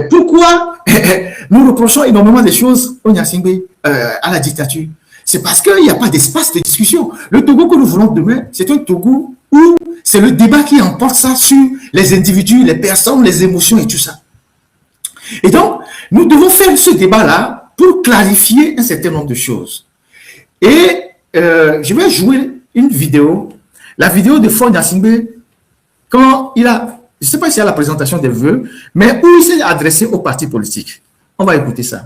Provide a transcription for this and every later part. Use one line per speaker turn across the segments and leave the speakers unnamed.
pourquoi nous reprochons énormément des choses au Gnassingbé, à la dictature? C'est parce qu'il n'y a pas d'espace de discussion. Le Togo que nous voulons demain, c'est un Togo où c'est le débat qui emporte ça sur les individus, les personnes, les émotions et tout ça. Et donc, nous devons faire ce débat-là pour clarifier un certain nombre de choses. Et je vais jouer une vidéo, la vidéo de Faure Gnassingbé, quand il a, je ne sais pas s'il y a la présentation des vœux, mais où il s'est adressé aux partis politiques. On va écouter ça.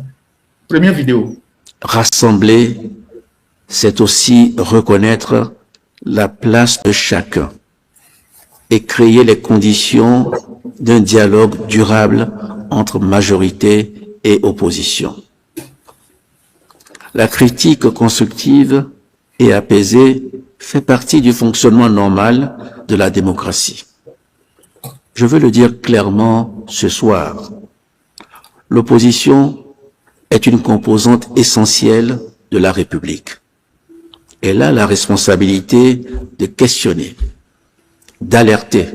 Première vidéo.
Rassembler, c'est aussi reconnaître la place de chacun et créer les conditions d'un dialogue durable entre majorité et opposition. La critique constructive et apaisée fait partie du fonctionnement normal de la démocratie. Je veux le dire clairement ce soir. L'opposition est une composante essentielle de la République. Elle a la responsabilité de questionner, d'alerter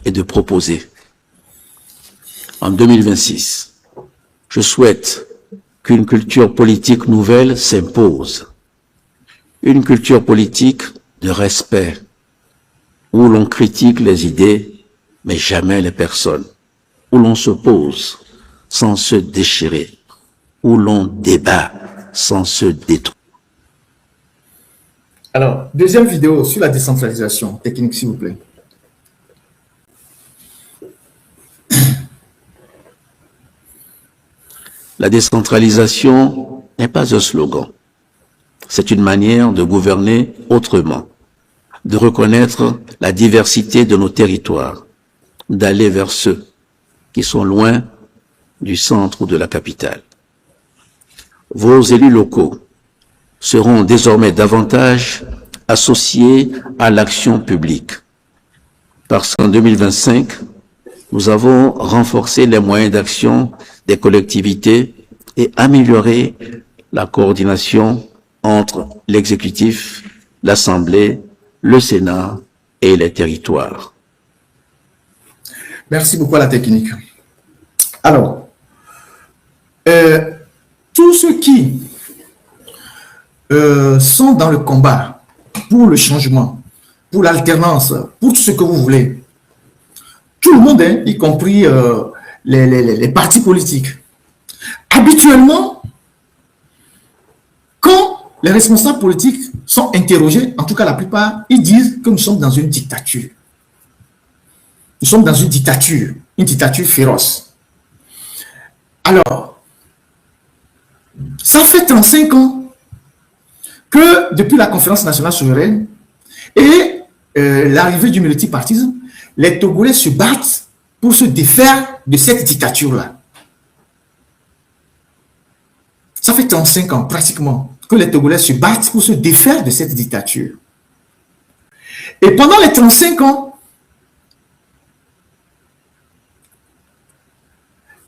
et de proposer. En 2026, je souhaite qu'une culture politique nouvelle s'impose. Une culture politique de respect, où l'on critique les idées, mais jamais les personnes, où l'on s'oppose sans se déchirer, où l'on débat sans se détruire.
Alors, deuxième vidéo sur la décentralisation technique, s'il vous plaît.
La décentralisation n'est pas un slogan. C'est une manière de gouverner autrement, de reconnaître la diversité de nos territoires, d'aller vers ceux qui sont loin du centre ou de la capitale. Vos élus locaux seront désormais davantage associés à l'action publique, parce qu'en 2025, nous avons renforcé les moyens d'action des collectivités et amélioré la coordination entre l'exécutif, l'Assemblée, le Sénat et les territoires.
Merci beaucoup à la technique. Alors, tous ceux qui sont dans le combat pour le changement, pour l'alternance, pour tout ce que vous voulez, tout le monde, hein, y compris les partis politiques, habituellement, quand les responsables politiques sont interrogés, en tout cas la plupart, ils disent que nous sommes dans une dictature. Nous sommes dans une dictature féroce. Alors, ça fait 35 ans que depuis la conférence nationale souveraine et l'arrivée du multipartisme, les Togolais se battent pour se défaire de cette dictature-là. Ça fait 35 ans pratiquement que les Togolais se battent pour se défaire de cette dictature. Et pendant les 35 ans,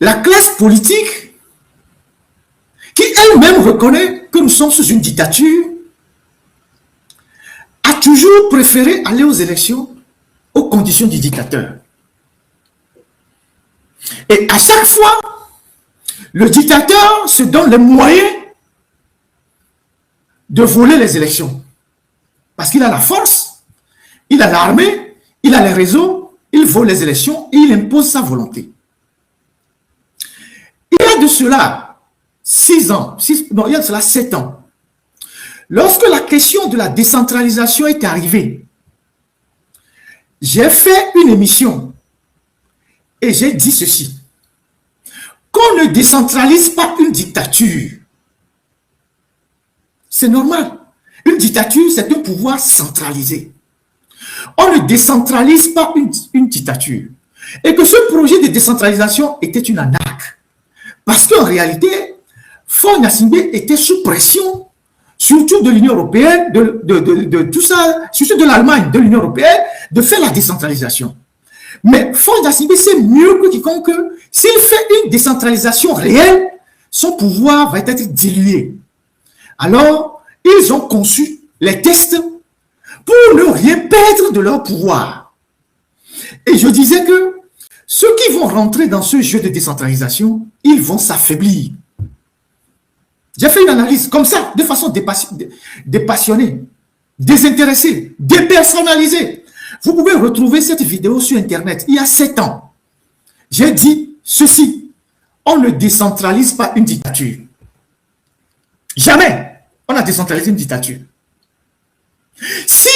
la classe politique, qui elle-même reconnaît que nous sommes sous une dictature, a toujours préféré aller aux élections aux conditions du dictateur. Et à chaque fois, le dictateur se donne les moyens de voler les élections. Parce qu'il a la force, il a l'armée, il a les réseaux, il vole les élections et il impose sa volonté. Il y a de cela 6 ans, il y a de cela 7 ans. Lorsque la question de la décentralisation est arrivée, j'ai fait une émission et j'ai dit ceci. Qu'on ne décentralise pas une dictature. C'est normal. Une dictature, c'est un pouvoir centralisé. On ne décentralise pas une dictature. Et que ce projet de décentralisation était une arnaque. Parce qu'en réalité, Faure Gnassingbé était sous pression, surtout de l'Union européenne, de tout ça, surtout de l'Allemagne, de l'Union européenne, de faire la décentralisation. Mais Faure Gnassingbé sait mieux que quiconque, s'il fait une décentralisation réelle, son pouvoir va être dilué. Alors, ils ont conçu les tests pour ne rien perdre de leur pouvoir. Et je disais que ceux qui vont rentrer dans ce jeu de décentralisation, ils vont s'affaiblir. J'ai fait une analyse comme ça, de façon dépassionnée, désintéressée, dépersonnalisée. Vous pouvez retrouver cette vidéo sur Internet, il y a 7 ans. J'ai dit ceci, on ne décentralise pas une dictature. Jamais on a décentralisé une dictature. Si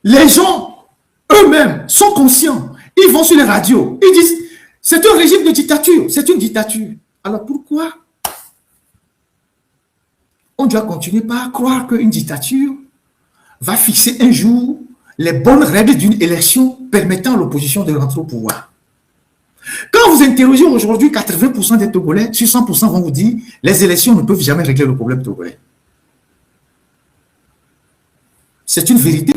les gens eux-mêmes sont conscients, ils vont sur les radios, ils disent c'est un régime de dictature, c'est une dictature. Alors pourquoi on doit continuer par croire qu'une dictature va fixer un jour les bonnes règles d'une élection permettant à l'opposition de rentrer au pouvoir? Quand vous interrogez aujourd'hui 80% des Togolais, sur 100% vont vous dire les élections ne peuvent jamais régler le problème togolais. C'est une vérité.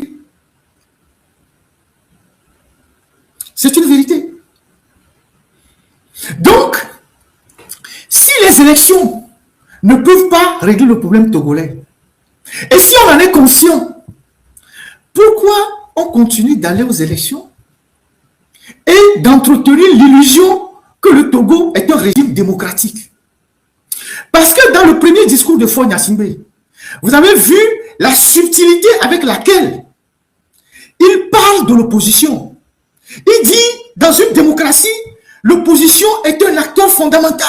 C'est une vérité. Donc, si les élections ne peuvent pas régler le problème togolais, et si on en est conscient, pourquoi on continue d'aller aux élections et d'entretenir l'illusion que le Togo est un régime démocratique? Parce que dans le premier discours de Faure Gnassingbé, vous avez vu la subtilité avec laquelle il parle de l'opposition. Il dit, dans une démocratie, l'opposition est un acteur fondamental.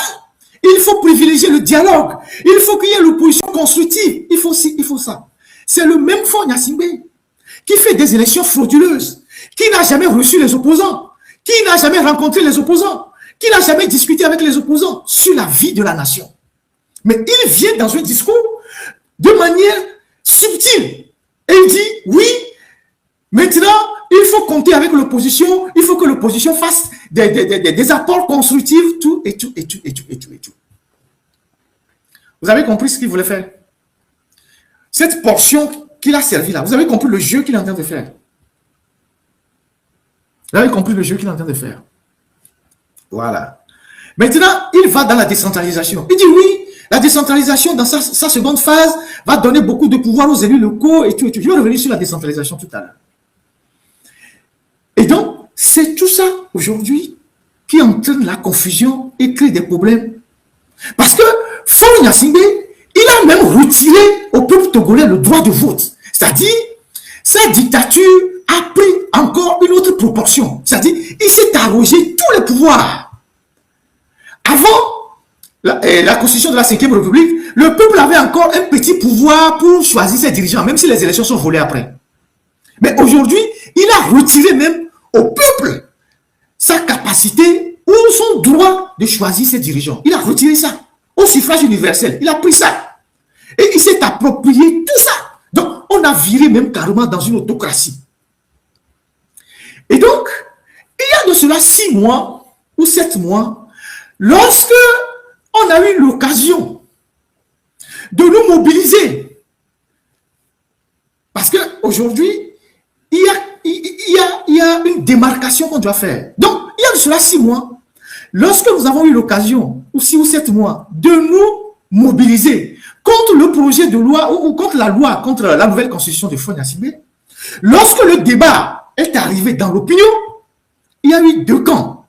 Il faut privilégier le dialogue. Il faut qu'il y ait l'opposition constructive. Il faut ci, il faut ça. C'est le même Faure Gnassingbé qui fait des élections frauduleuses, qui n'a jamais reçu les opposants, qui n'a jamais rencontré les opposants, qui n'a jamais discuté avec les opposants sur la vie de la nation. Mais il vient dans un discours de manière subtile et il dit, oui, maintenant, il faut compter avec l'opposition, il faut que l'opposition fasse des apports constructifs, tout et tout, et tout, et tout, et tout, et tout. Vous avez compris ce qu'il voulait faire? Cette portion qu'il a servi là, vous avez compris le jeu qu'il est en train de faire? Vous avez compris le jeu qu'il est en train de faire? Voilà. Maintenant, il va dans la décentralisation. Il dit oui, la décentralisation dans sa seconde phase va donner beaucoup de pouvoir aux élus locaux et tout, et tout. Je vais revenir sur la décentralisation tout à l'heure. Et donc, c'est tout ça aujourd'hui qui entraîne la confusion et crée des problèmes. Parce que Faure Gnassingbé, il a même retiré au peuple togolais le droit de vote. C'est-à-dire, sa dictature a pris encore une autre proportion. C'est-à-dire, il s'est arrogé tous les pouvoirs. Avant la constitution de la 5e République, le peuple avait encore un petit pouvoir pour choisir ses dirigeants, même si les élections sont volées après. Mais aujourd'hui, il a retiré même au peuple sa capacité ou son droit de choisir ses dirigeants. Il a retiré ça au suffrage universel. Il a pris ça. Et il s'est approprié tout ça. Donc, on a viré même carrément dans une autocratie. Et donc, il y a de cela 6 mois ou 7 mois, lorsque on a eu l'occasion de nous mobiliser, parce qu'aujourd'hui, il y a une démarcation qu'on doit faire. Donc, il y a de cela 6 mois, lorsque nous avons eu l'occasion, ou 6 ou 7 mois, de nous mobiliser contre le projet de loi, ou contre la loi, contre la nouvelle constitution de Faure Gnassingbé, lorsque le débat est arrivé dans l'opinion, il y a eu 2 camps.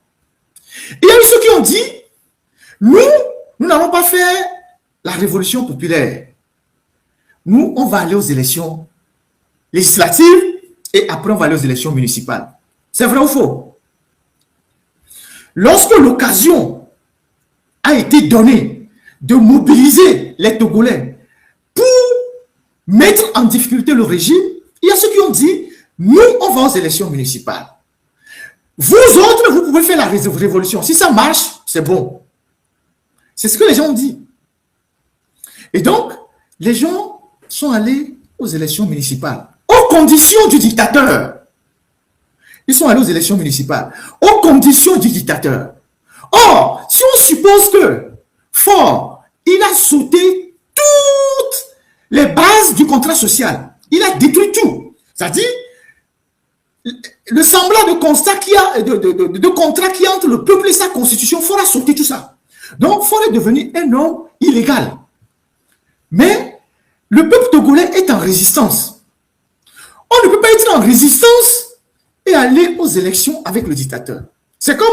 Il y a eu ceux qui ont dit, nous n'allons pas faire la révolution populaire. Nous, on va aller aux élections législatives et après on va aller aux élections municipales. C'est vrai ou faux? Lorsque l'occasion a été donnée de mobiliser les Togolais pour mettre en difficulté le régime, il y a ceux qui ont dit, nous, on va aux élections municipales. Vous autres, vous pouvez faire la révolution. Si ça marche, c'est bon. C'est ce que les gens ont dit. Et donc, les gens sont allés aux élections municipales, aux conditions du dictateur. Ils sont allés aux élections municipales, aux conditions du dictateur. Or, si on suppose que Faure, il a sauté toutes les bases du contrat social, il a détruit tout. C'est-à-dire, le semblant de contrat qu'il y a entre le peuple et sa constitution, Faure a sauté tout ça. Donc, Faure est devenu un homme illégal. Mais le peuple togolais est en résistance. On ne peut pas être en résistance et aller aux élections avec le dictateur. C'est comme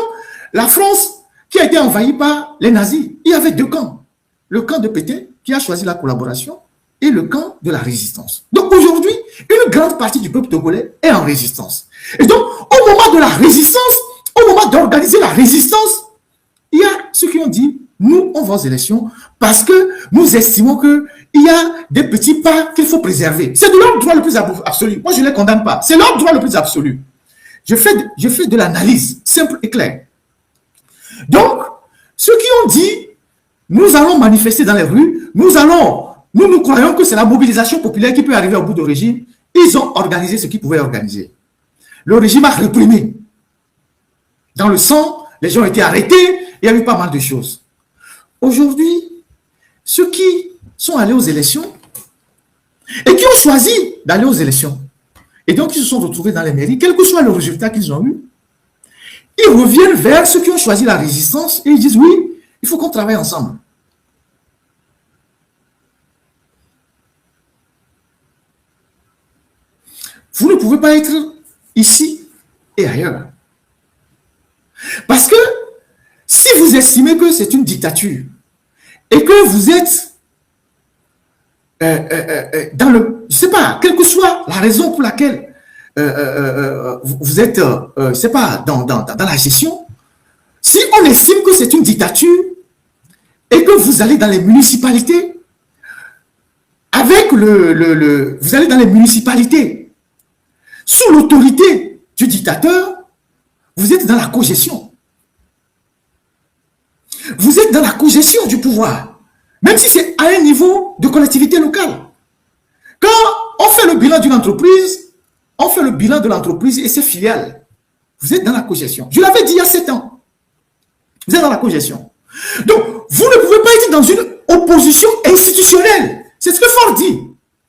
la France qui a été envahie par les nazis, il y avait deux camps. Le camp de Pétain qui a choisi la collaboration et le camp de la résistance. Donc aujourd'hui, une grande partie du peuple togolais est en résistance. Et donc, au moment de la résistance, au moment d'organiser la résistance, il y a ceux qui ont dit, nous, on va aux élections parce que nous estimons qu'il y a des petits pas qu'il faut préserver. C'est de leur droit le plus absolu. Moi, je ne les condamne pas. C'est leur droit le plus absolu. Je fais de l'analyse simple et claire. Donc, ceux qui ont dit, nous allons manifester dans les rues, nous croyons que c'est la mobilisation populaire qui peut arriver au bout du régime, ils ont organisé ce qu'ils pouvaient organiser. Le régime a réprimé. Dans le sang, les gens ont été arrêtés, il y a eu pas mal de choses. Aujourd'hui, ceux qui sont allés aux élections et qui ont choisi d'aller aux élections, et donc ils se sont retrouvés dans les mairies, quel que soit le résultat qu'ils ont eu, ils reviennent vers ceux qui ont choisi la résistance et ils disent oui, il faut qu'on travaille ensemble. Vous ne pouvez pas être ici et ailleurs. Parce que si vous estimez que c'est une dictature et que vous êtes dans le... Je ne sais pas, quelle que soit la raison pour laquelle vous êtes, je ne sais pas, dans la gestion, si on estime que c'est une dictature et que vous allez dans les municipalités, avec vous allez dans les municipalités, sous l'autorité du dictateur, vous êtes dans la cogestion. Vous êtes dans la cogestion du pouvoir, même si c'est à un niveau de collectivité locale. Quand on fait le bilan d'une entreprise, on fait le bilan de l'entreprise et ses filiales. Vous êtes dans la cogestion. Je l'avais dit il y a 7 ans. Vous êtes dans la cogestion. Donc, vous ne pouvez pas être dans une opposition institutionnelle. C'est ce que Faure dit.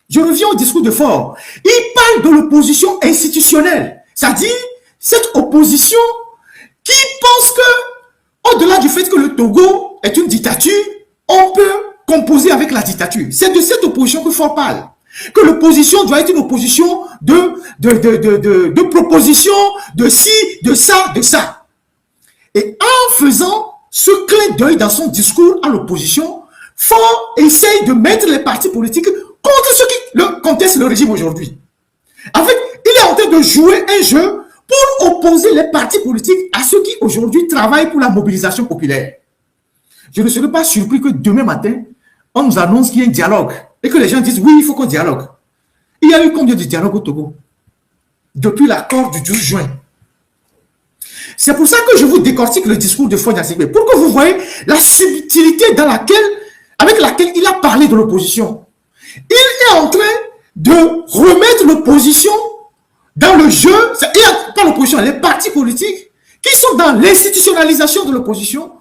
Je reviens au discours de Faure. Il parle de l'opposition institutionnelle. C'est-à-dire, cette opposition qui pense que, au-delà du fait que le Togo est une dictature, on peut composer avec la dictature. C'est de cette opposition que Faure parle. Que l'opposition doit être une opposition de propositions, de ci, de ça, de ça. Et en faisant ce clin d'œil dans son discours à l'opposition, Faure essaye de mettre les partis politiques contre ceux qui contestent le régime aujourd'hui. Il est en train de jouer un jeu pour opposer les partis politiques à ceux qui aujourd'hui travaillent pour la mobilisation populaire. Je ne serai pas surpris que demain matin, on nous annonce qu'il y a un dialogue et que les gens disent oui, il faut qu'on dialogue. Il y a eu combien de dialogues au Togo depuis l'accord du 12 juin? C'est pour ça que je vous décortique le discours de Faure Gnassingbé, pour que vous voyez la subtilité avec laquelle il a parlé de l'opposition. Il est en train de remettre l'opposition dans le jeu, pas l'opposition, les partis politiques qui sont dans l'institutionnalisation de l'opposition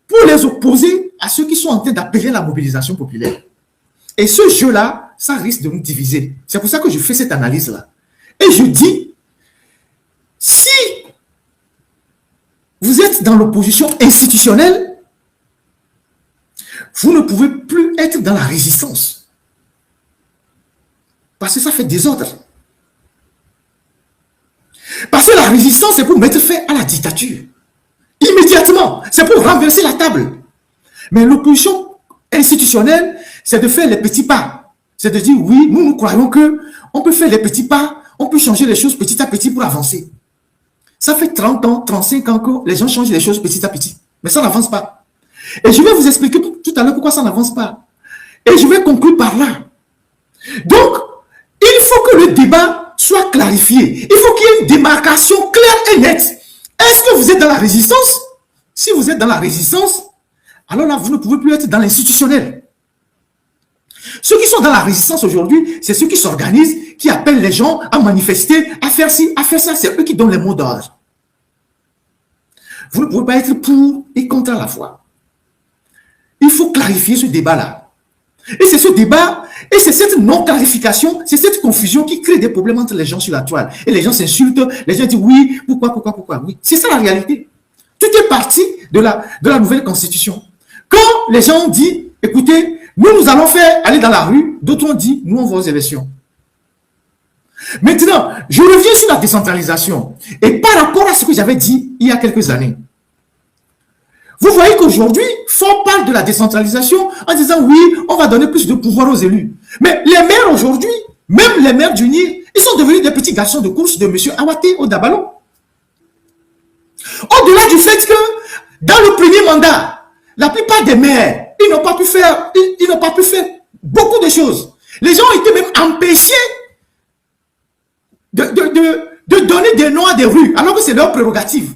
pour les opposer à ceux qui sont en train d'appeler la mobilisation populaire. Et ce jeu-là, ça risque de nous diviser. C'est pour ça que je fais cette analyse-là. Et je dis, si vous êtes dans l'opposition institutionnelle, vous ne pouvez plus être dans la résistance. Parce que ça fait désordre. Parce que la résistance, c'est pour mettre fin à la dictature. Immédiatement, c'est pour renverser la table. Mais l'opposition institutionnelle, c'est de faire les petits pas. C'est de dire, oui, nous croyons qu'on peut faire les petits pas, on peut changer les choses petit à petit pour avancer. Ça fait 30 ans, 35 ans que les gens changent les choses petit à petit. Mais ça n'avance pas. Et je vais vous expliquer tout à l'heure pourquoi ça n'avance pas. Et je vais conclure par là. Donc, il faut que le débat soit clarifié. Il faut qu'il y ait une démarcation claire et nette. Est-ce que vous êtes dans la résistance? Si vous êtes dans la résistance, alors là, vous ne pouvez plus être dans l'institutionnel. Ceux qui sont dans la résistance aujourd'hui, c'est ceux qui s'organisent, qui appellent les gens à manifester, à faire ci, à faire ça. C'est eux qui donnent les mots d'ordre. Vous ne pouvez pas être pour et contre à la fois. Il faut clarifier ce débat-là. Et c'est ce débat, et c'est cette non-clarification, c'est cette confusion qui crée des problèmes entre les gens sur la toile. Et les gens s'insultent, les gens disent oui, pourquoi, oui. C'est ça la réalité. Tout est parti de la nouvelle constitution. Quand les gens ont dit, écoutez, nous allons aller dans la rue, d'autres ont dit, nous on va aux élections. Maintenant, je reviens sur la décentralisation. Et par rapport à ce que j'avais dit il y a quelques années, Vous voyez qu'aujourd'hui, Ford parle de la décentralisation en disant oui, on va donner plus de pouvoir aux élus. Mais les maires aujourd'hui, même les maires du Nil, ils sont devenus des petits garçons de course de M. Awaté au Dabalo. Au-delà du fait que dans le premier mandat, la plupart des maires, ils n'ont pas pu faire beaucoup de choses. Les gens ont été même empêchés de donner des noms à des rues, alors que c'est leur prérogative.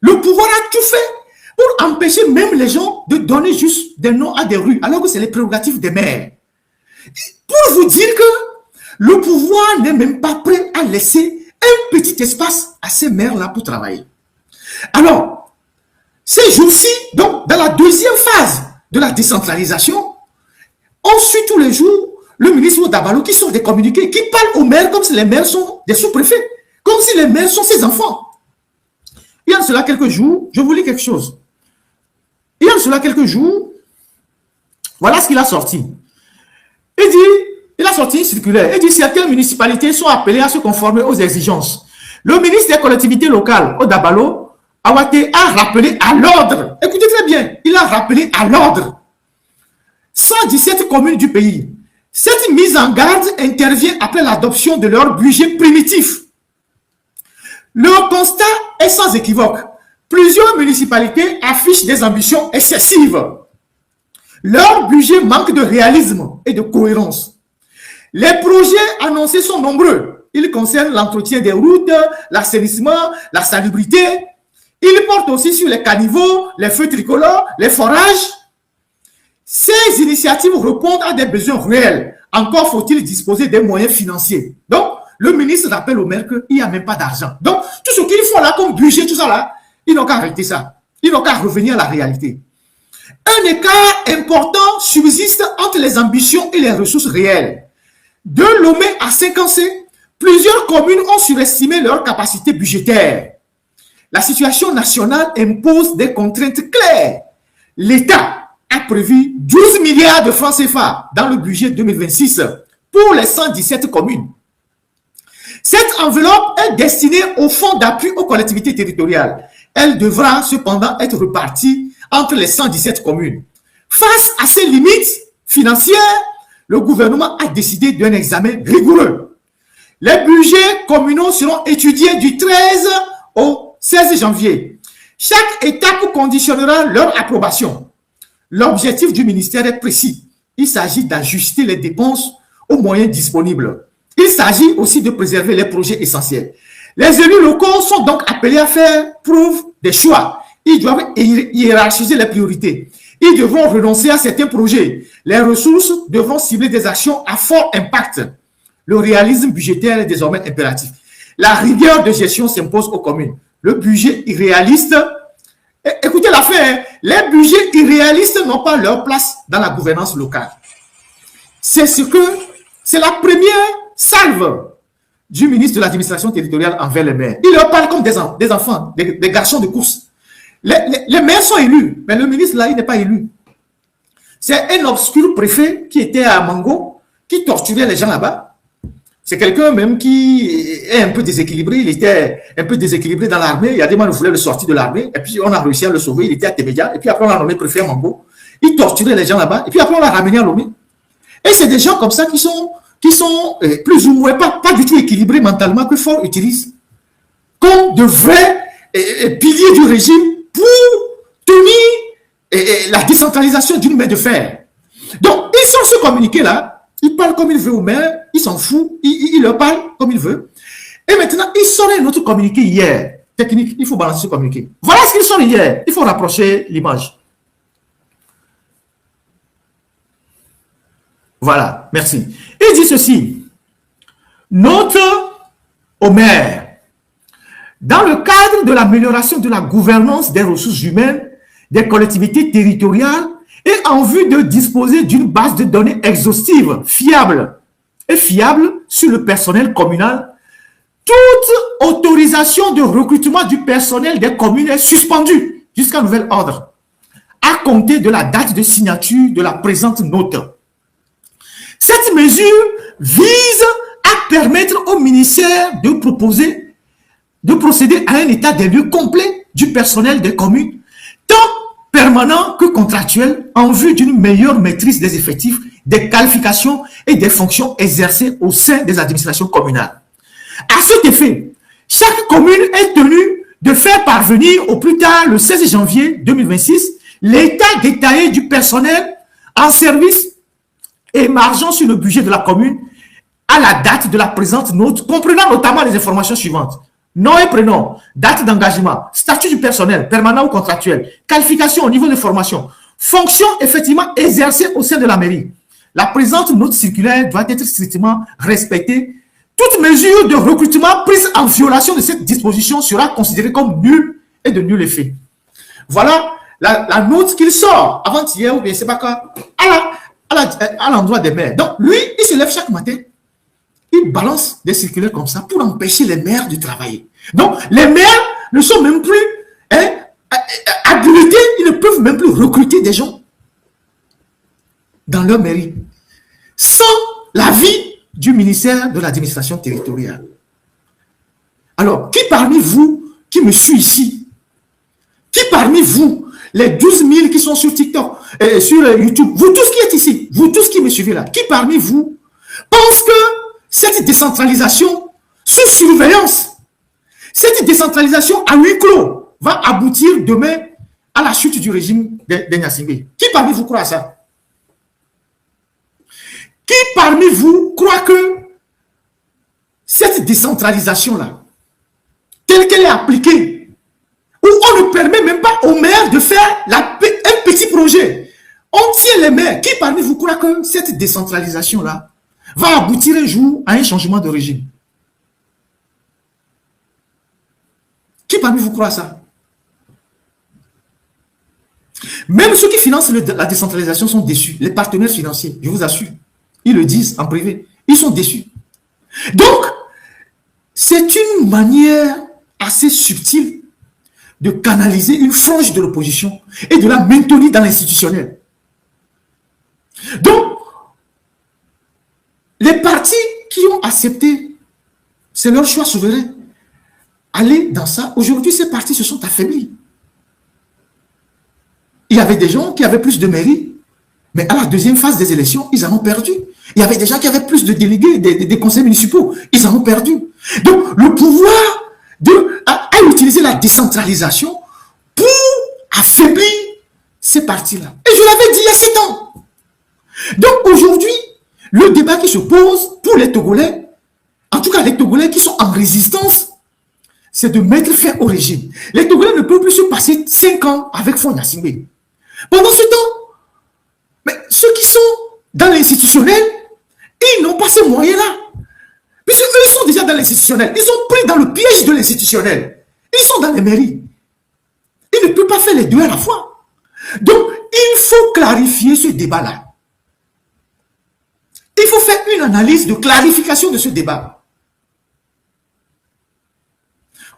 Le pouvoir a tout fait pour empêcher même les gens de donner juste des noms à des rues, alors que c'est les prérogatives des maires. Pour vous dire que le pouvoir n'est même pas prêt à laisser un petit espace à ces maires-là pour travailler. Alors, ces jours-ci, donc, dans la deuxième phase de la décentralisation, on suit tous les jours le ministre Dabalo qui sort des communiqués, qui parle aux maires comme si les maires sont des sous-préfets, comme si les maires sont ses enfants. Il y a de cela quelques jours, je vous lis quelque chose. Il y a de cela quelques jours, voilà ce qu'il a sorti. Il a sorti une circulaire. Il dit certaines municipalités sont appelées à se conformer aux exigences. Le ministre des collectivités locales, Dabalo, Awaté, a rappelé à l'ordre. Écoutez très bien, il a rappelé à l'ordre 117 communes du pays. Cette mise en garde intervient après l'adoption de leur budget primitif. Le constat est sans équivoque. Plusieurs municipalités affichent des ambitions excessives. Leur budget manque de réalisme et de cohérence. Les projets annoncés sont nombreux. Ils concernent l'entretien des routes, l'assainissement, la salubrité. Ils portent aussi sur les caniveaux, les feux tricolores, les forages. Ces initiatives répondent à des besoins réels. Encore faut-il disposer des moyens financiers. Donc, le ministre rappelle au maire qu'il n'y a même pas d'argent. Donc, tout ce qu'ils font là comme budget, tout ça là, ils n'ont qu'à arrêter ça. Ils n'ont qu'à revenir à la réalité. Un écart important subsiste entre les ambitions et les ressources réelles. De Lomé à Séquencé, plusieurs communes ont surestimé leur capacité budgétaire. La situation nationale impose des contraintes claires. L'État a prévu 12 milliards de francs CFA dans le budget 2026 pour les 117 communes. Cette enveloppe est destinée au fonds d'appui aux collectivités territoriales. Elle devra cependant être repartie entre les 117 communes. Face à ces limites financières, le gouvernement a décidé d'un examen rigoureux. Les budgets communaux seront étudiés du 13 au 16 janvier. Chaque étape conditionnera leur approbation. L'objectif du ministère est précis. Il s'agit d'ajuster les dépenses aux moyens disponibles. Il s'agit aussi de préserver les projets essentiels. Les élus locaux sont donc appelés à faire preuve des choix. Ils doivent hiérarchiser les priorités. Ils devront renoncer à certains projets. Les ressources devront cibler des actions à fort impact. Le réalisme budgétaire est désormais impératif. La rigueur de gestion s'impose aux communes. Le budget irréaliste, écoutez la fin, les budgets irréalistes n'ont pas leur place dans la gouvernance locale. C'est la première salve du ministre de l'administration territoriale envers les maires. Il leur parle comme des enfants, des garçons de course. Les maires sont élus, mais le ministre là, il n'est pas élu. C'est un obscur préfet qui était à Mango, qui torturait les gens là-bas. C'est quelqu'un même qui est un peu déséquilibré. Il était un peu déséquilibré dans l'armée. Il y a des gens qui voulaient le sortir de l'armée. Et puis, on a réussi à le sauver. Il était à Témédia. Et puis, après, on l'a nommé préfet à Mango. Il torturait les gens là-bas. Et puis, après, on l'a ramené à Lomé. Et c'est des gens comme ça qui sont plus ou moins pas du tout équilibrés mentalement que Ford utilise comme de vrais piliers du régime pour tenir la décentralisation d'une main de fer. Donc, ils sont ce communiqué-là. Il parle comme il veut aux maires, il s'en fout, il leur parle comme il veut. Et maintenant, il sort un autre communiqué hier. Technique, il faut balancer ce communiqué. Voilà ce qu'il sort hier. Il faut rapprocher l'image. Voilà, merci. Il dit ceci. Note aux maires. Dans le cadre de l'amélioration de la gouvernance des ressources humaines, des collectivités territoriales, et en vue de disposer d'une base de données exhaustive, fiable sur le personnel communal, toute autorisation de recrutement du personnel des communes est suspendue jusqu'à nouvel ordre, à compter de la date de signature de la présente note. Cette mesure vise à permettre au ministère de procéder à un état des lieux complet du personnel des communes, tant permanents que contractuels en vue d'une meilleure maîtrise des effectifs, des qualifications et des fonctions exercées au sein des administrations communales. À cet effet, chaque commune est tenue de faire parvenir au plus tard le 16 janvier 2026 l'état détaillé du personnel en service émargeant sur le budget de la commune à la date de la présente note, comprenant notamment les informations suivantes. Nom et prénom, date d'engagement, statut du personnel, permanent ou contractuel, qualification au niveau de formation, fonction effectivement exercée au sein de la mairie. La présente note circulaire doit être strictement respectée. Toute mesure de recrutement prise en violation de cette disposition sera considérée comme nulle et de nul effet. Voilà la note qu'il sort avant-hier ou bien c'est pas quoi, à l'endroit des maires. Donc lui, il se lève chaque matin, il balance des circulaires comme ça pour empêcher les maires de travailler. Donc les maires ne sont même plus habilités, ils ne peuvent même plus recruter des gens dans leur mairie sans l'avis du ministère de l'administration territoriale. Alors, qui parmi vous qui me suit ici, qui parmi vous, les 12 000 qui sont sur TikTok, sur YouTube, vous tous qui êtes ici, vous tous qui me suivez là, qui parmi vous pense que cette décentralisation sous surveillance, cette décentralisation à huis clos va aboutir demain à la chute du régime de Gnassingbé? Qui parmi vous croit à ça? Qui parmi vous croit que cette décentralisation-là, telle qu'elle est appliquée, où on ne permet même pas aux maires de faire un petit projet, on tient les maires, qui parmi vous croit que cette décentralisation-là va aboutir un jour à un changement de régime? Qui parmi vous croit à ça? Même ceux qui financent la décentralisation sont déçus. Les partenaires financiers, je vous assure, ils le disent en privé, ils sont déçus. Donc, c'est une manière assez subtile de canaliser une frange de l'opposition et de la maintenir dans l'institutionnel. Donc, les partis qui ont accepté, c'est leur choix souverain, aller dans ça. Aujourd'hui, ces partis se sont affaiblis. Il y avait des gens qui avaient plus de mairies, mais à la deuxième phase des élections, ils en ont perdu. Il y avait des gens qui avaient plus de délégués, des conseils municipaux, ils en ont perdu. Donc, le pouvoir a utilisé la décentralisation pour affaiblir ces partis-là. Et je l'avais dit il y a 7 ans. Donc, aujourd'hui, le débat qui se pose pour les Togolais, en tout cas les Togolais qui sont en résistance, c'est de mettre fin au régime. Les Togolais ne peuvent plus se passer 5 ans avec Faure Gnassingbé. Pendant ce temps, mais ceux qui sont dans l'institutionnel, ils n'ont pas ces moyens-là. Puisque eux, ils sont déjà dans l'institutionnel. Ils sont pris dans le piège de l'institutionnel. Ils sont dans les mairies. Ils ne peuvent pas faire les deux à la fois. Donc, il faut clarifier ce débat-là. Il faut faire une analyse de clarification de ce débat.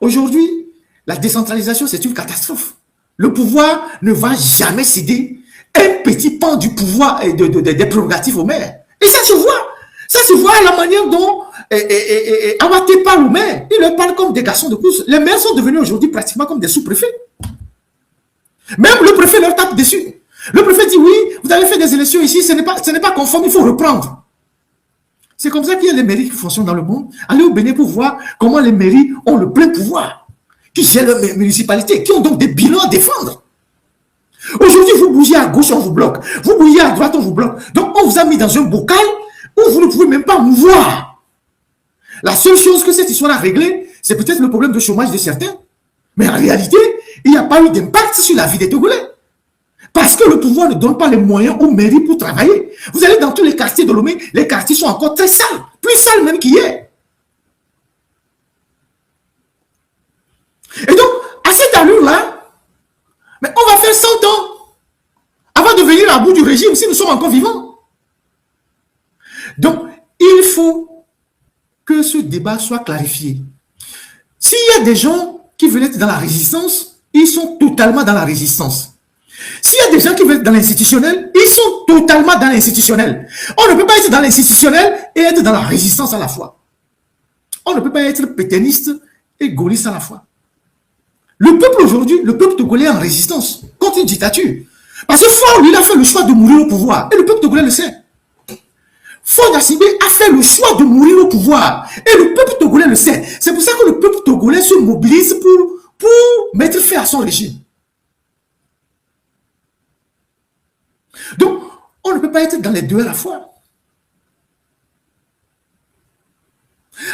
Aujourd'hui, la décentralisation, c'est une catastrophe. Le pouvoir ne va jamais céder un petit pan du pouvoir et des prérogatives aux maires. Et ça se voit. Ça se voit à la manière dont Amaté parle aux maires. Il leur parle comme des garçons de course. Les maires sont devenus aujourd'hui pratiquement comme des sous-préfets. Même le préfet leur tape dessus. Le préfet dit oui, vous avez fait des élections ici, ce n'est pas conforme, il faut reprendre. C'est comme ça qu'il y a les mairies qui fonctionnent dans le monde. Allez au Bénin pour voir comment les mairies ont le plein pouvoir, qui gèrent leur municipalité, qui ont donc des bilans à défendre. Aujourd'hui, vous bougez à gauche, on vous bloque. Vous bougez à droite, on vous bloque. Donc, on vous a mis dans un bocal où vous ne pouvez même pas mouvoir. La seule chose que cette histoire a réglée, c'est peut-être le problème de chômage de certains. Mais en réalité, il n'y a pas eu d'impact sur la vie des Togolais. Parce que le pouvoir ne donne pas les moyens aux mairies pour travailler. Vous allez dans tous les quartiers de Lomé, les quartiers sont encore très sales, plus sales même qu'hier. Et donc, à cette allure-là, mais on va faire 100 ans avant de venir à bout du régime si nous sommes encore vivants. Donc, il faut que ce débat soit clarifié. S'il y a des gens qui veulent être dans la résistance, ils sont totalement dans la résistance. S'il y a des gens qui veulent être dans l'institutionnel, ils sont totalement dans l'institutionnel. On ne peut pas être dans l'institutionnel et être dans la résistance à la fois. On ne peut pas être pétainiste et gaulliste à la fois. Le peuple aujourd'hui, le peuple togolais est en résistance contre une dictature. Parce que Faure, lui, il a fait le choix de mourir au pouvoir. Et le peuple togolais le sait. Faure Gnassingbé a fait le choix de mourir au pouvoir. Et le peuple togolais le sait. C'est pour ça que le peuple togolais se mobilise pour mettre fin à son régime. Donc, on ne peut pas être dans les deux à la fois.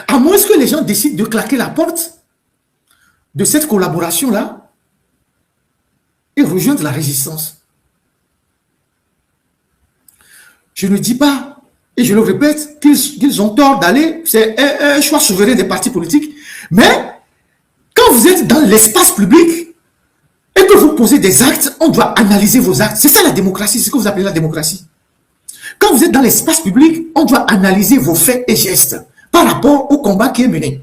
À moins que les gens décident de claquer la porte de cette collaboration-là et rejoindre la résistance. Je ne dis pas, et je le répète, qu'ils ont tort d'aller, c'est un choix souverain des partis politiques, mais quand vous êtes dans l'espace public et que vous posez des actes, on doit analyser vos actes. C'est ça la démocratie, c'est ce que vous appelez la démocratie. Quand vous êtes dans l'espace public, on doit analyser vos faits et gestes par rapport au combat qui est mené.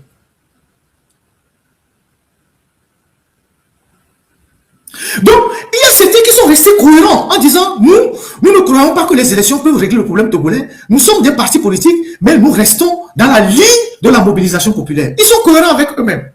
Donc, il y a certains qui sont restés cohérents en disant, nous ne croyons pas que les élections peuvent régler le problème togolais. Nous sommes des partis politiques, mais nous restons dans la ligne de la mobilisation populaire. Ils sont cohérents avec eux-mêmes.